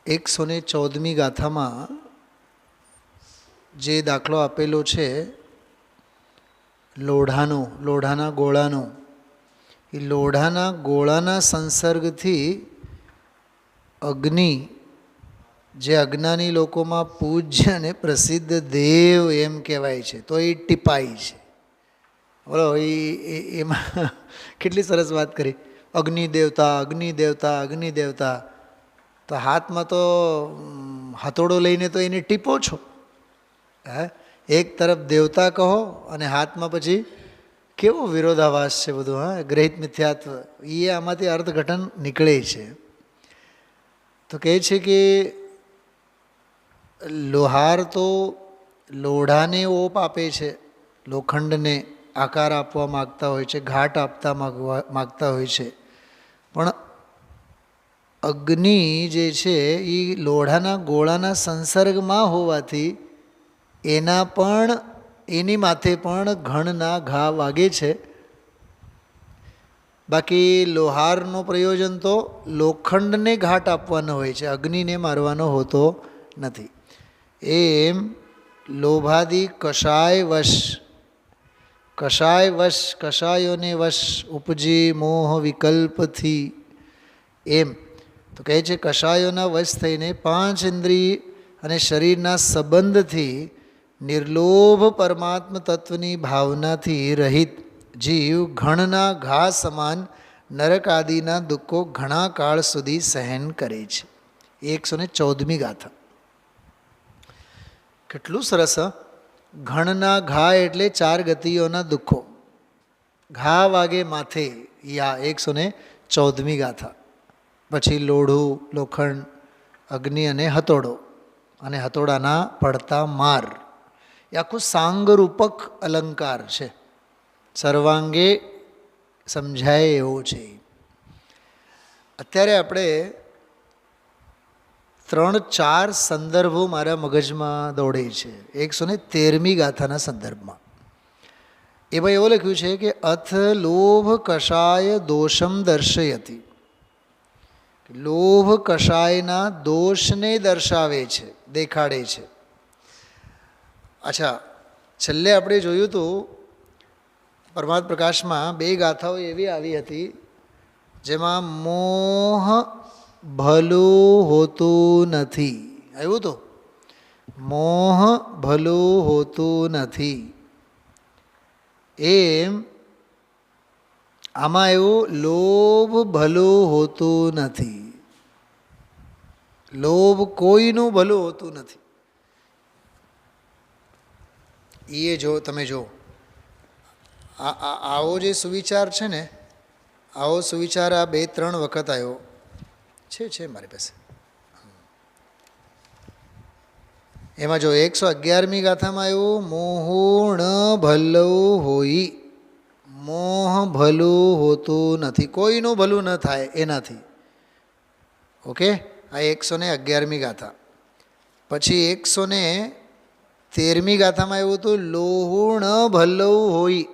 114મી ગાથામાં જે દાખલો આપેલો છે લોઢાના ગોળાનો, એ લોઢાના ગોળાના સંસર્ગથી અગ્નિ, જે અજ્ઞાની લોકોમાં પૂજ્ય અને પ્રસિદ્ધ દેવ એમ કહેવાય છે, તો એ ટીપાઈ છે. બોલો, એમાં કેટલી સરસ વાત કરી. અગ્નિ દેવતા, અગ્નિ દેવતા, અગ્નિ દેવતા. તો હાથમાં તો હથોડો લઈને તો એને ટીપો છો. હે, એક તરફ દેવતા કહો અને હાથમાં પછી કેવો વિરોધાભાસ છે બધું. હા, ગ્રહિત મિથ્યાત્વ, એ આમાંથી અર્થઘટન નીકળે છે. તો કહે છે કે લોહાર તો લોઢાને ઓપ આપે છે, લોખંડને આકાર આપવા માગતા હોય છે, ઘાટ આપતા માગતા હોય છે. પણ અગ્નિ જે છે એ લોઢાના ગોળાના સંસર્ગમાં હોવાથી એની માથે પણ ઘણના ઘા વાગે છે. બાકી લોહારનો પ્રયોજન તો લોખંડને ઘાટ આપવાનો હોય છે, અગ્નિને મારવાનો હોતો નથી. એમ લોભાદી કષાયોને વશ ઉપજી મોહ વિકલ્પથી. એમ તો કહે છે કષાયોના વશ થઈને 5 ઇન્દ્રિય અને શરીરના સંબંધથી નિર્લોભ પરમાત્મ તત્વની ભાવનાથી રહિત જીવ ઘણના ઘા સમાન નરક આદિના દુઃખો ઘણા કાળ સુધી સહન કરે છે. 114મી ગાથા. કેટલું સરસ! ઘણના ઘા એટલે 4 ગતિઓના દુઃખો. ઘા વાગે માથે, યા 114મી ગાથા. પછી લોઢું, લોખંડ, અગ્નિ અને હથોડો, અને હથોડાના પડતા માર. એ આખું સાંગરૂપક અલંકાર છે, સર્વાંગે સમજાય એવો છે. અત્યારે આપણે 3-4 સંદર્ભો મારા મગજમાં દોડે છે 113મી ગાથાના સંદર્ભમાં. એમાં એવું લખ્યું છે કે અથ લોભ કષાય દોષમ દર્શયતી. લોભ કષાયના દોષને દર્શાવે છે, દેખાડે છે. અચ્છા, છેલ્લે આપણે જોયું હતું પરમાત્મ પ્રકાશમાં 2 ગાથાઓ એવી આવી હતી જેમાં મોહ ભલું હોતું નથી. આવ્યું તો મોહ ભલું હોતું નથી. એમ આમાં એવું લોભ ભલું હોતું નથી. લોભ કોઈનું ભલું હોતું નથી. એ જો તમે જો આવો જે સુવિચાર છે ને, આવો સુવિચાર આ 2-3 વખત આવ્યો છે મારી પાસે. એમાં જો 111મી ગાથામાં આવ્યું મોહુણ ભલું હોય. મોહ ભલું હોતું નથી, કોઈનું ભલું ન થાય એનાથી. ઓકે, આ 111મી ગાથા. પછી 113મી ગાથામાં એવું હતું લોહુણ ભલું હોય.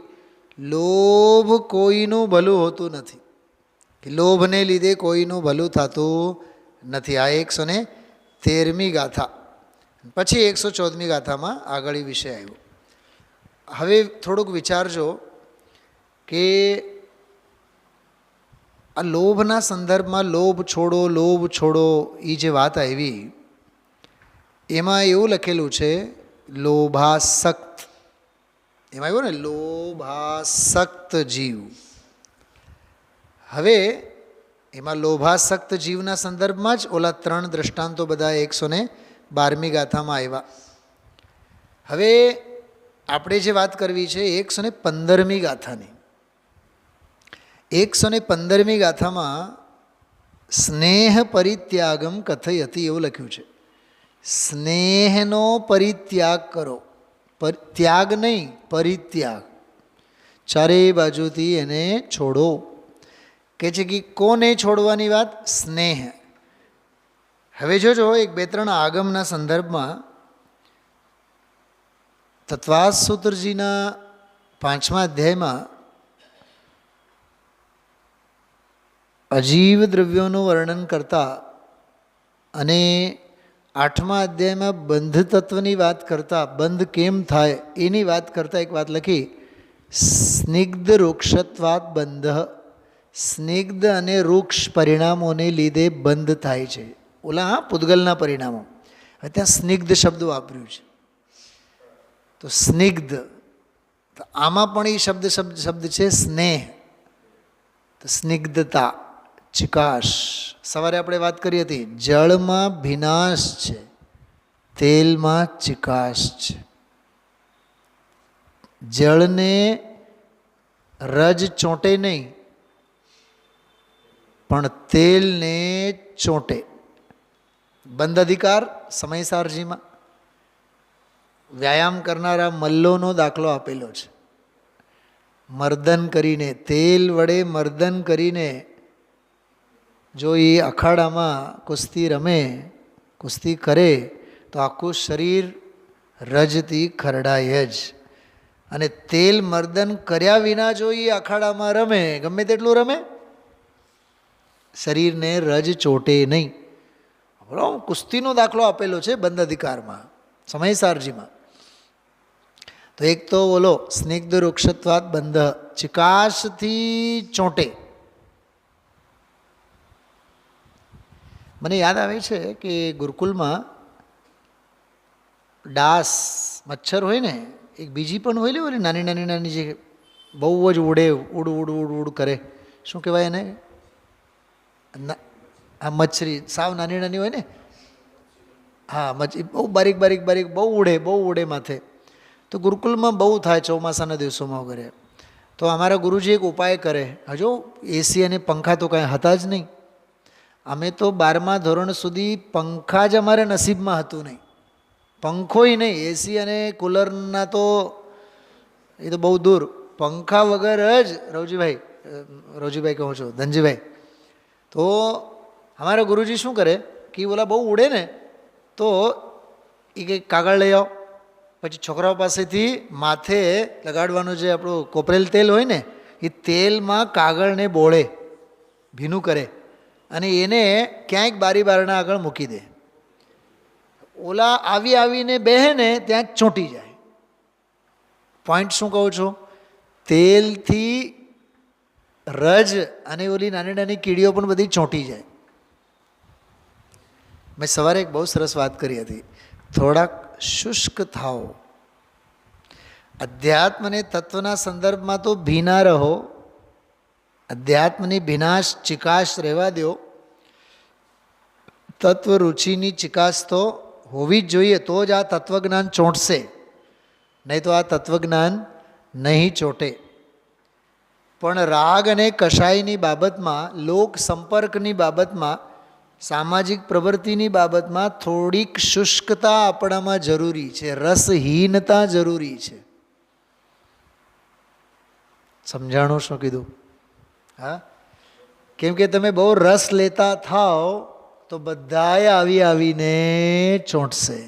લોભ કોઈનું ભલું હોતું નથી, લોભને લીધે કોઈનું ભલું થતું નથી. આ 113મી ગાથા. પછી 114મી ગાથામાં આગળ વિષય આવ્યો. હવે થોડુંક વિચારજો કે આ લોભના સંદર્ભમાં લોભ છોડો એ જે વાત આવી, એમાં એવું લખેલું છે લોભાસક્ત. એમાં આવ્યું ને લોભાસક્ત જીવ. હવે એમાં લોભાસક્ત જીવના સંદર્ભમાં જ ઓલા 3 દ્રષ્ટાંતો બધા 112મી ગાથામાં આવ્યા. હવે આપણે જે વાત કરવી છે 115મી ગાથાની. 115મી ગાથામાં સ્નેહ પરિત્યાગમ કથયતિ એવું લખ્યું છે. સ્નેહનો પરિત્યાગ કરો. ત્યાગ નહીં, પરિત્યાગ. ચારેય બાજુથી એને છોડો. કે છે કે કોને છોડવાની વાત? સ્નેહ. હવે જોજો 1-2-3 આગમના સંદર્ભમાં તત્વાસ સૂત્રજીના 5મા અધ્યાયમાં અજીવ દ્રવ્યોનું વર્ણન કરતા અને 8મા અધ્યાયમાં બંધ તત્વની વાત કરતાં, બંધ કેમ થાય એની વાત કરતાં એક વાત લખી, સ્નિગ્ધ વૃક્ષત્વાત બંધ. સ્નિગ્ધ અને વૃક્ષ પરિણામોને લીધે બંધ થાય છે. ઓલા પૂદગલના પરિણામો, હવે ત્યાં સ્નિગ્ધ શબ્દ વાપર્યું છે. તો સ્નિગ્ધ, તો આમાં પણ એ શબ્દ છે સ્નેહ. તો સ્નિગ્ધતા, ચિકાશ. સવારે આપણે વાત કરી હતી, જળમાં ભીનાશ છે, તેલમાં ચિકાશ છે. જળને રજ ચોંટે નહીં, પણ તેલને ચોંટે. બંધ અધિકાર સમયસારજીમાં વ્યાયામ કરનારા મલ્લોનો દાખલો આપેલો છે. મર્દન કરીને, તેલ વડે મર્દન કરીને જો એ અખાડામાં કુસ્તી રમે, કુસ્તી કરે, તો આખું શરીર રજથી ખરડાય જ. અને તેલ મર્દન કર્યા વિના જો એ અખાડામાં રમે, ગમે તેટલું રમે, શરીરને રજ ચોટે નહીં. બરાબર, કુસ્તીનો દાખલો આપેલો છે બંધ અધિકારમાં, સમયસારજીમાં. તો એક તો બોલો સ્નિગ્ધ વૃક્ષત્વાત બંધ, ચિકાશથી ચોંટે. મને યાદ આવે છે કે ગુરુકુલમાં ડાસ મચ્છર હોય ને, એક બીજી પણ હોય ને, નાની નાની નાની જે બહુ જ ઉડે, ઉડ ઉડ ઉડ ઉડ કરે, શું કહેવાય એને? હા, મચ્છરી સાવ નાની નાની હોય ને. હા, બહુ બારીક બારીક બારીક, બહુ ઉડે માથે. તો ગુરુકુલમાં બહુ થાય ચોમાસાના દિવસોમાં વગેરે. તો અમારા ગુરુજી એક ઉપાય કરે. હજુ એસી અને પંખા તો કાંઈ હતા જ નહીં. અમે તો 12મા ધોરણ સુધી પંખા જ અમારે નસીબમાં હતું નહીં, પંખોય નહીં. એસી અને કુલરના તો એ તો બહુ દૂર. પંખા વગર જ રવજીભાઈ કહું છું, ધનજીભાઈ, તો અમારા ગુરુજી શું કરે કે ઓલા બહુ ઉડે ને, તો એ કંઈક કાગળ લઈ આવો, પછી છોકરાઓ પાસેથી માથે લગાડવાનું જે આપણું કોપરેલ તેલ હોય ને, એ તેલમાં કાગળને બોળે, ભીનું કરે, અને એને ક્યાંક બારી બારણા આગળ મૂકી દે. ઓલા આવીને બેહે ને ત્યાં જ ચોંટી જાય. પોઈન્ટ શું કહું છું? તેલથી રજ અને ઓલી નાની નાની કીડીઓ પણ બધી ચોંટી જાય. મેં સવારે એક બહુ સરસ વાત કરી હતી, થોડાક શુષ્ક થાઓ. અધ્યાત્મને તત્વના સંદર્ભમાં તો ભીના રહો, અધ્યાત્મની ભીનાશ ચિકાશ રહેવા દો. તત્વ રુચિની ચિકાશ તો હોવી જ જોઈએ, તો જ આ તત્વજ્ઞાન ચોંટશે, નહીં તો આ તત્વજ્ઞાન નહીં ચોંટે. પણ રાગ અને કષાયની બાબતમાં, લોક સંપર્કની બાબતમાં, સામાજિક પ્રવૃત્તિની બાબતમાં થોડીક શુષ્કતા આપણામાં જરૂરી છે, રસહીનતા જરૂરી છે. સમજાણું શું કીધું? હા, કેમ કે તમે બહુ રસ લેતા થાઓ તો બધાએ આવીને ચોંટશે.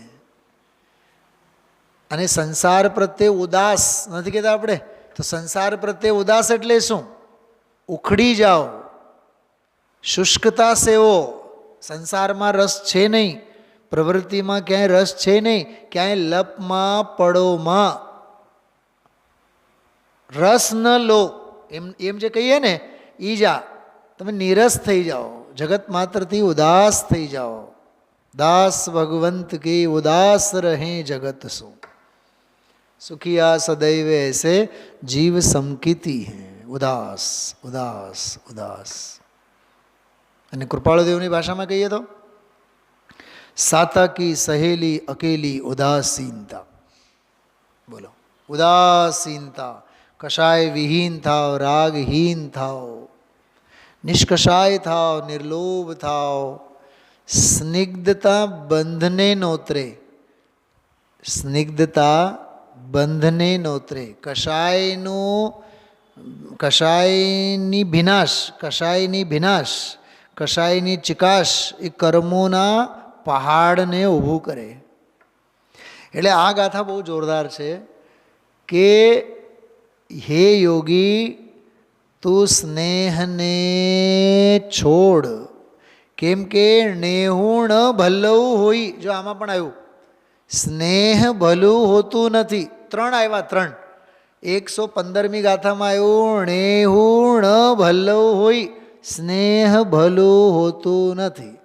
અને સંસાર પ્રત્યે ઉદાસ નથી કહેતા આપણે, તો સંસાર પ્રત્યે ઉદાસ એટલે શું? ઉખડી જાઓ, શુષ્કતા સેવો. સંસારમાં રસ છે નહીં, પ્રવૃત્તિમાં ક્યાંય રસ છે નહીં, ક્યાંય લપમાં પડોમાં રસ ન લો. એમ જે કહીએ ને, ઈ જા તમે નિરસ થઈ જાઓ, જગત માત્રથી ઉદાસ થઈ જાઓ. દાસ ભગવંત કી ઉદાસ રહે જગત સો, સુખિયા સदैव ऐसे जीव समकिती हैं. ઉદાસ ઉદાસ ઉદાસ. અને કૃપાળુદેવની ભાષામાં કહીએ તો સાતા કી સહેલી અકેલી ઉદાસીનતા. બોલો, ઉદાસીનતા. કશાય વિહીન થાવ, રાગહીન થાવ, નિષ્કષાય થાવ, નિર્લોભ થાવ. સ્નિગ્ધતા બંધને નોતરે, સ્નિગ્ધતા બંધને નોતરે. કષાયની ભીનાશ, કષાયની ભીનાશ, કષાયની ચિકાશ એ કર્મોના પહાડને ઊભું કરે. એટલે આ ગાથા બહુ જોરદાર છે કે હે યોગી, તું સ્નેહને છોડ, કેમ કે નેહું ન ભલવું હોય, જો આમાં પણ આવ્યું, સ્નેહ ભલું હોતું નથી. 3 આવ્યા, 3. 115મી ગાથામાં આવ્યું નેહું ન ભલવું હોય, સ્નેહ ભલું હોતું નથી.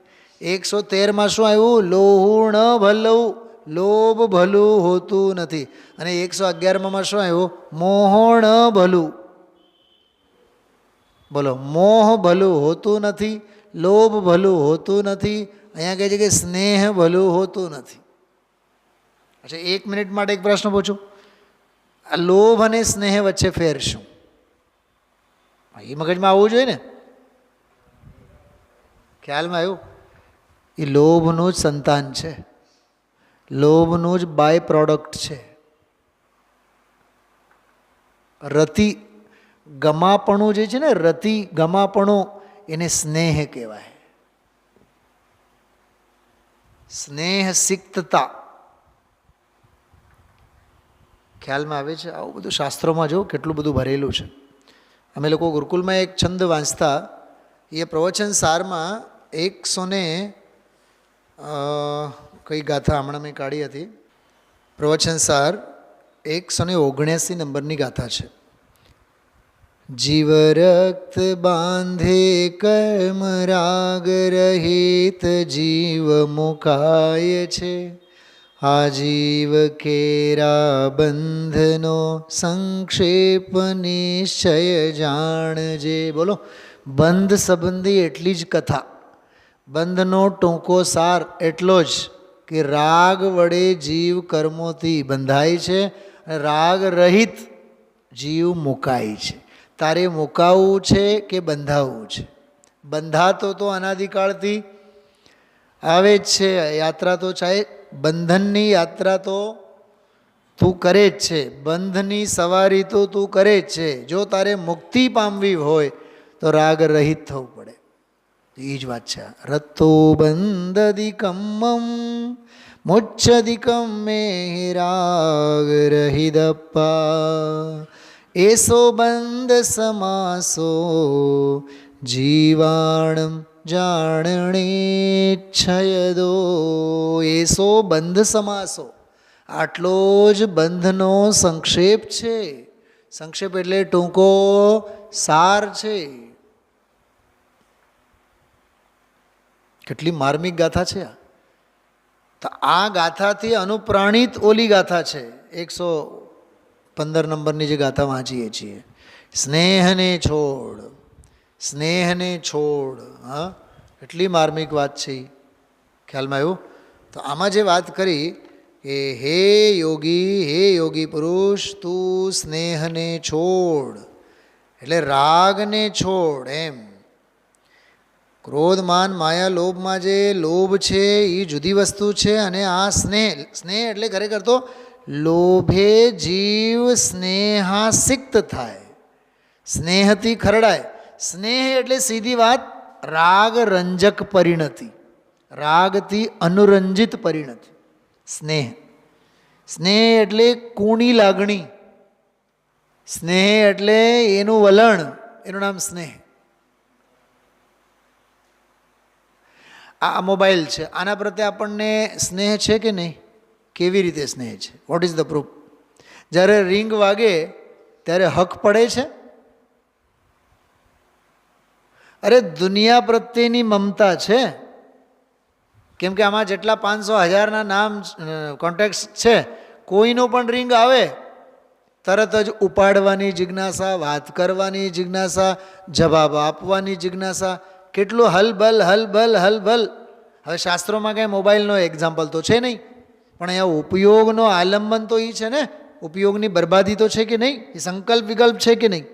113માં શું આવ્યું? લોહું ન ભલવું, લોભ ભલું હોતું નથી. અને 111માં શું આવ્યું? મોહ ન ભલું. બોલો, મોહ ભલું હોતું નથી, લોભ ભલું હોતું નથી. અહીંયા કહે છે કે સ્નેહ ભલું હોતું નથી. અચ્છા, 1 મિનિટ માટે એક પ્રશ્ન પૂછું. આ લોભ અને સ્નેહ વચ્ચે ફેર શું? એ મગજમાં આવવું જોઈએ ને. ખ્યાલમાં આવ્યું? એ લોભનું જ સંતાન છે, લોભનું જ બાય પ્રોડક્ટ છે. રતિ ગમાપણું જે છે ને, રતિ ગમાપણું, એને સ્નેહ કહેવાય. સ્નેહ સિક્તતા. ખ્યાલમાં આવે છે? આવું બધું શાસ્ત્રોમાં જો કેટલું બધું ભરેલું છે. અમે લોકો ગુરુકુલમાં એક છંદ વાંચતા, એ પ્રવચન સારમાં 100 કઈ ગાથા હમણાં મેં કાઢી હતી, પ્રવચન સાર 179 નંબરની ગાથા છે. જીવ રક્ત બાંધે કર્મ રાગ રહિત જીવ મુકાય છે, આ જીવ કેરા બંધનો સંક્ષેપ નિશ્ચય જાણજે. બોલો, બંધ સંબંધી એટલી જ કથા, બંધનો ટૂંકો સાર એટલો જ કે રાગ વડે જીવ કર્મોથી બંધાય છે અને રાગ રહિત જીવ મુકાય છે. તારે મુકાવવું છે કે બંધાવવું છે? બંધાતો તો અનાદિકાળથી આવે જ છે. યાત્રા તો ચાહે બંધનની યાત્રા તો તું કરે જ છે, બંધની સવારી તો તું કરે જ છે. જો તારે મુક્તિ પામવી હોય તો રાગ રહિત થવું પડે. એ જ વાત છે. રત્તો બંધદિકમ્મમ મુચ્છદિકમ મે રાગ રહિદપ્પા, એસો બંધ સમાસો જીવાણમ જાણણેચ્છયદો. એસો બંધ સમાસો, આટલો જ બંધનો સંક્ષેપ છે. સંક્ષેપ એટલે ટૂંકો સાર છે. કેટલી માર્મિક ગાથા છે આ. તો આ ગાથાથી અનુપ્રાણિત ઓલી ગાથા છે 115 નંબરની જે ગાથા વાંચીએ છીએ, સ્નેહને છોડ, સ્નેહને છોડ. હા, એટલી માર્મિક વાત છે. ખ્યાલમાં આવ્યું? તો આમાં જે વાત કરી કે હે યોગી પુરુષ, તું સ્નેહને છોડ એટલે રાગને છોડ એમ. ક્રોધ માન માયા લોભમાં જે લોભ છે એ જુદી વસ્તુ છે, અને આ સ્નેહ, સ્નેહ એટલે ખરેખર તો લોભે જીવ સ્નેહાસિક્ત થાય, સ્નેહથી ખરડાય. સ્નેહ એટલે સીધી વાત રાગ રંજક પરિણતિ, રાગથી અનુરંજિત પરિણતિ. સ્નેહ, સ્નેહ એટલે કુણી લાગણી, સ્નેહ એટલે એનું વલણ, એનું નામ સ્નેહ. આ મોબાઈલ છે, આના પ્રત્યે આપણને સ્નેહ છે કે નહીં? કેવી રીતે સ્નેહ છે? What is the proof? જ્યારે રિંગ વાગે ત્યારે હક પડે છે? અરે દુનિયા પ્રત્યેની મમતા છે. કેમ કે આમાં જેટલા 500,000ના નામ કોન્ટેક્ટ છે, કોઈનો પણ રિંગ આવે તરત જ ઉપાડવાની જિજ્ઞાસા, વાત કરવાની જિજ્ઞાસા, જવાબ આપવાની જિજ્ઞાસા. કેટલું હલબલ હલબલ હલબલ. હવે શાસ્ત્રોમાં કાંઈ મોબાઈલનો એક્ઝામ્પલ તો છે નહીં, પણ અહીંયા ઉપયોગનો આલંબન તો એ છે ને, ઉપયોગની બરબાદી તો છે કે નહીં? એ સંકલ્પ વિકલ્પ છે કે નહીં?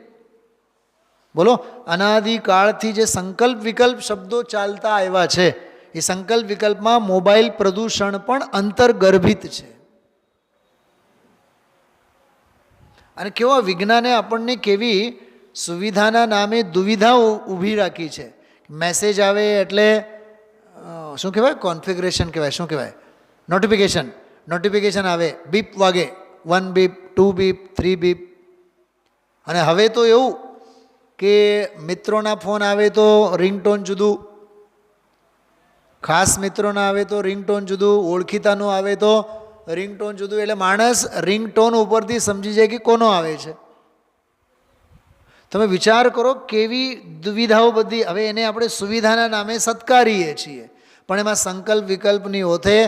બોલો, અનાદિકાળથી જે સંકલ્પ વિકલ્પ શબ્દો ચાલતા આવ્યા છે, એ સંકલ્પ વિકલ્પમાં મોબાઈલ પ્રદૂષણ પણ અંતર્ગર્ભિત છે. અને કેવા વિજ્ઞાને આપણને કેવી સુવિધાના નામે દુવિધા ઊભી રાખી છે. મેસેજ આવે એટલે શું કહેવાય? કોન્ફિગરેશન કહેવાય. શું કહેવાય? નોટિફિકેશન. નોટિફિકેશન આવે, બીપ વાગે, 1 બીપ, 2 બીપ, 3 બીપ. અને હવે તો એવું કે મિત્રોના ફોન આવે તો રિંગટોન જુદું, ખાસ મિત્રોના આવે તો રિંગટોન જુદું, ઓળખીતાનું આવે તો રિંગટોન જુદું. એટલે માણસ રિંગટોન ઉપરથી સમજી જાય કે કોનો આવે છે. તમે વિચાર કરો કેવી દુવિધાઓ બધી. હવે એને આપણે સુવિધાના નામે સત્કારીએ છીએ, પણ એમાં સંકલ્પ વિકલ્પની ઓથે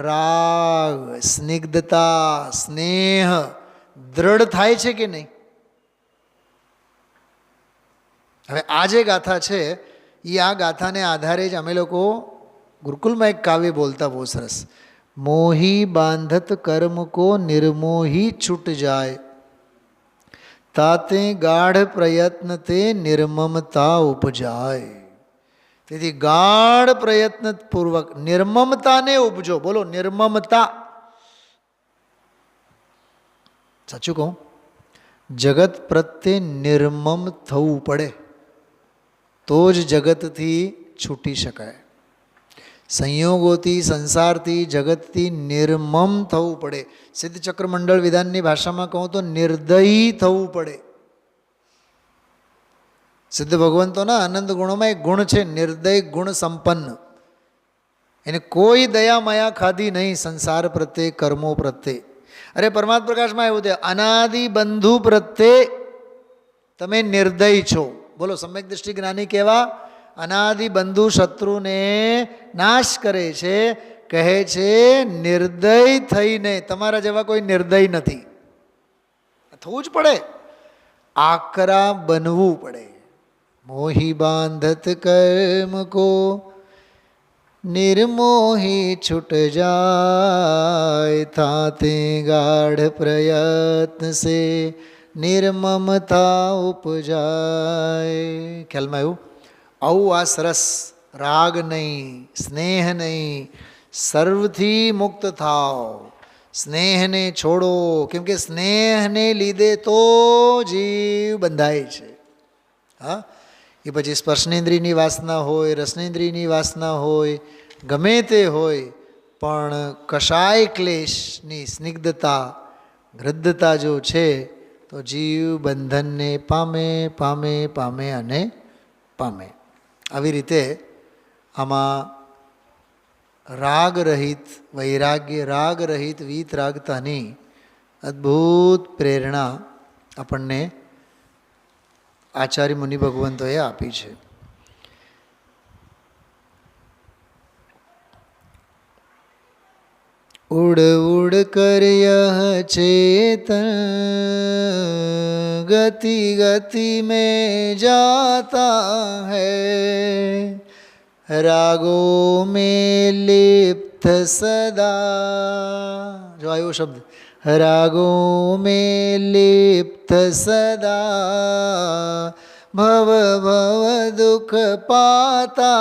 રાગ, સ્નિગ્ધતા, સ્નેહ દ્રઢ થાય છે કે નહીં? હવે આ જે ગાથા છે એ આ ગાથાને આધારે જ અમે લોકો ગુરુકુલમાં એક કાવ્ય બોલતા બહુ સરસ. મોહી બાંધત કર્મ કો નિર્મોહી છૂટ જાય, તાતે ગાઢ પ્રયત્ન તે નિર્મમતા ઉપજાય. તેથી ગાઢ પ્રયત્નપૂર્વક નિર્મમતાને ઉપજો. બોલો, નિર્મમતા. સાચું કહું, જગત પ્રત્યે નિર્મમ થવું પડે તો જ જગતથી છૂટી શકાય. સંયોગોથી, સંસારથી, જગતથી નિર્મમ થવું પડે. સિદ્ધચક્ર મંડળ વિધાનની ભાષામાં કહું તો નિર્દયી થવું પડે. સિદ્ધ ભગવંતોના આનંદ ગુણોમાં એક ગુણ છે નિર્દય ગુણ સંપન્ન. એને કોઈ દયા માયા ખાધી નહીં સંસાર પ્રત્યે, કર્મો પ્રત્યે. અરે પરમાત્મા પ્રકાશમાં એવું છે, અનાદિ બંધુ પ્રત્યે તમે નિર્દય છો. બોલો, સમ્યક દૃષ્ટિ જ્ઞાની કેવા? અનાદિ બંધુ શત્રુને નાશ કરે છે, કહે છે નિર્દય થઈને. તમારા જેવા કોઈ નિર્દય નથી. થવું જ પડે, આકરા બનવું પડે. મોહી બાંધત કર્મ કો નિર્મોહી છૂટ જાય, થાતે ગાઢ પ્રયત્ન સે નિર્મમતા ઉપજાય. ખ્યાલમાં આવ્યું? આવું આ સરસ રાગ નહીં, સ્નેહ નહીં, સર્વથી મુક્ત થાવ, સ્નેહને છોડો. કેમ કે સ્નેહને લીધે તો જીવ બંધાય છે. હા, એ પછી સ્પર્શનેન્દ્રિયની વાસના હોય, રસનેન્દ્રિયની વાસના હોય, ગમે તે હોય, પણ કશાય ક્લેશની સ્નિગ્ધતા, ગૃદ્ધતા જો છે તો જીવ બંધનને પામે પામે પામે અને પામે. આવી રીતે આમાં રાગ રહિત વૈરાગ્ય, રાગ રહિત વીતરાગતાની અદ્ભુત પ્રેરણા આપણને આચાર્ય મુનિ ભગવંતોએ આપી છે. ઉડ ઉડ કર યહ ચેતન ગતિ ગતિ में जाता है, रागो में लिप्त सदा. जो आयो शब्द, रागो में लिप्त सदा, भव भव दुख पाता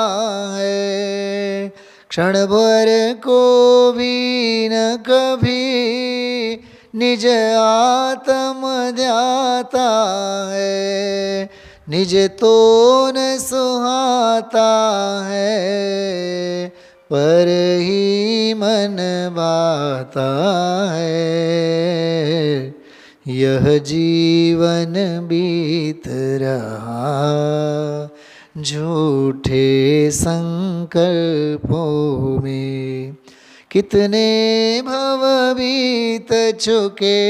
है, क्षण भर को भी न कभी निज आत्म ध्याता है, निज तो न सुहाता है, पर ही मन बाता है. यह जीवन बीत रहा झूठे संकल्पों में, कितने भव बीत चुके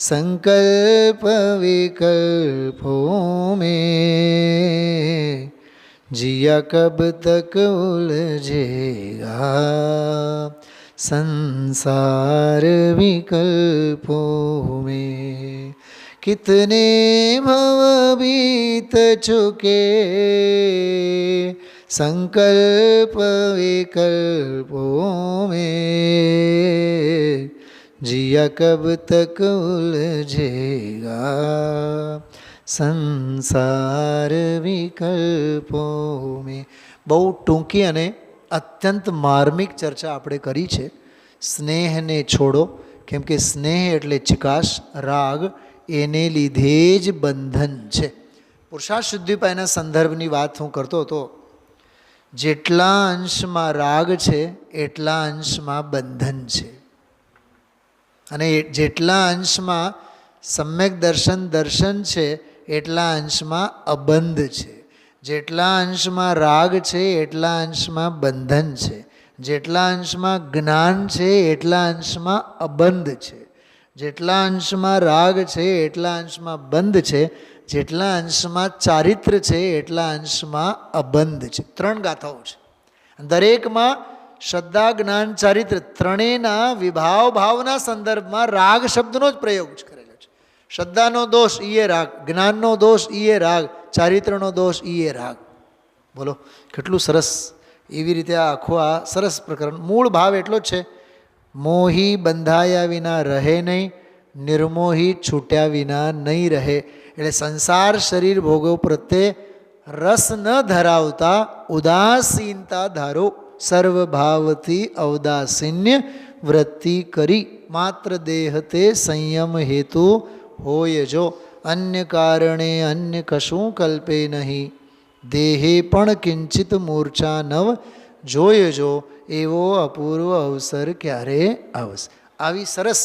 संकल्प विकल्पों में, जिया कब तक उलझेगा संसार विकल्पों में. कितने भव बीत चुके संकल्प विकल्पों में, जिया कब तक उलझेगा સંસાર વિકલ્પો મેં. બહુ ટૂંકી અને અત્યંત માર્મિક ચર્ચા આપણે કરી છે. સ્નેહને છોડો, કેમ કે સ્નેહ એટલે ચિકાશ, રાગ એને લીધે જ બંધન છે. પુરુષાર્થ શુદ્ધિપાયના સંદર્ભની વાત હું કરતો હતો. જેટલા અંશમાં રાગ છે એટલા અંશમાં બંધન છે, અને જેટલા અંશમાં સમ્યક દર્શન દર્શન છે એટલા અંશમાં અબંધ છે. જેટલા અંશમાં રાગ છે એટલા અંશમાં બંધન છે, જેટલા અંશમાં જ્ઞાન છે એટલા અંશમાં અબંધ છે, જેટલા અંશમાં રાગ છે એટલા અંશમાં બંધ છે, જેટલા અંશમાં ચારિત્ર છે એટલા અંશમાં અબંધ છે. 3 ગાથાઓ છે. દરેકમાં શ્રદ્ધા, જ્ઞાન, ચારિત્ર ત્રણેયના વિભાવ ભાવના સંદર્ભમાં રાગ શબ્દનો જ પ્રયોગ કરેલો છે. શ્રદ્ધાનો દોષ ઈએ રાગ, જ્ઞાનનો દોષ ઈએ રાગ, ચારિત્રનો દોષ ઈએ રાગ. બોલો કેટલું સરસ. એવી રીતે આ આખું આ સરસ પ્રકરણ. મૂળ ભાવ એટલો જ છે, મોહી બંધાયા વિના રહે નહીં, નિર્મોહી છૂટ્યા વિના નહીં રહે. એટલે સંસાર શરીર ભોગો પ્રત્યે રસ ન ધરાવતા ઉદાસીનતા ધારો, સર્વભાવથી ઔદાસીન્ય વૃત્તિ કરી, માત્ર દેહ તે સંયમ હેતુ હોય જો, અન્ય કારણે અન્ય કશું કલ્પે નહીં, દેહે પણ કિંચિત મૂર્છા નવ જોય જો, એવો અપૂર્વ અવસર ક્યારે આવશે. આવી સરસ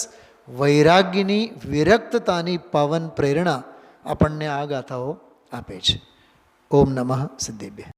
વૈરાગ્યની વિરક્તતાની પાવન પ્રેરણા આપણને આ ગાથાઓ આપે છે. ઓમ નમઃ સિદ્ધેભ્યઃ.